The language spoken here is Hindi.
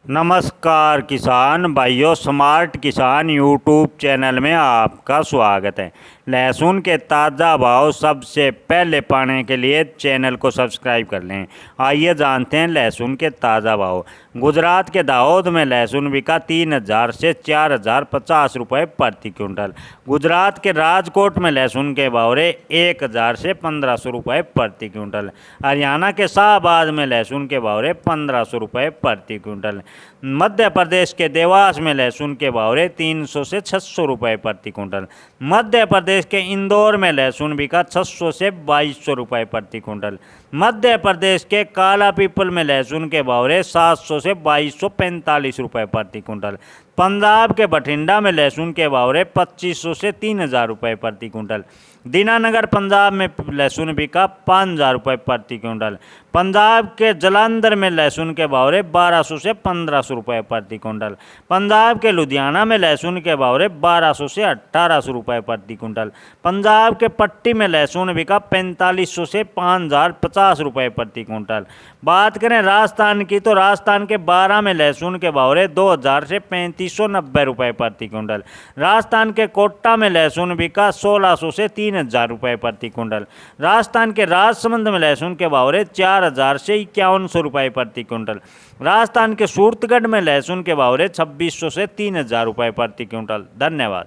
नमस्कार किसान भाइयों, स्मार्ट किसान यूट्यूब चैनल में आपका स्वागत है। लहसुन के ताज़ा भाव सबसे पहले पाने के लिए चैनल को सब्सक्राइब कर लें। आइए जानते हैं लहसुन के ताज़ा भाव। गुजरात के दाहोद में लहसुन बिका 3000 से 4050 रुपये प्रति क्विंटल। गुजरात के राजकोट में लहसुन के भाव रहे 1000 से 1500 रुपये प्रति क्विंटल। हरियाणा के शाहबाद में लहसुन के भाव रहे 1500 रुपये प्रति क्विंटल। मध्य प्रदेश के देवास में लहसुन के भाव रहे 300 से 600 रुपये प्रति क्विंटल। मध्य प्रदेश के इंदौर में लहसुन बिका 600 से 2200 रुपये प्रति क्विंटल। मध्य प्रदेश के काला पीपल में लहसुन के भाव रहे 700 से 2245 रुपये प्रति क्विंटल। पंजाब के बठिंडा में लहसुन के भाव रहे 2500 से 3000 रुपये प्रति क्विंटल। दीनानगर पंजाब में लहसुन बिका 5000 रुपये प्रति क्विंटल। पंजाब के जलंधर में लहसुन के भाव रहे 1200 से 1500 रुपये प्रति क्विंटल। पंजाब के लुधियाना में लहसुन के भाव रहे 1200 से 1800 रुपये प्रति क्विंटल। पंजाब के पट्टी में लहसुन बिका 4500 से 5050 रुपये प्रति क्विंटल। बात करें राजस्थान की, तो राजस्थान के 12 में लहसुन के भाव रहे 2000 से 3590 रुपये प्रति क्विंटल। राजस्थान के कोटा में लहसुन बिका 1600 से 3000 रुपये प्रति क्विंटल। राजस्थान के राजसमंद में लहसुन के भाव रहे 4000 से 5100 रुपये प्रति क्विंटल। राजस्थान के सूरतगढ़ में लहसुन के भाव रहे 2600 से 3000 रुपये प्रति क्विंटल। धन्यवाद।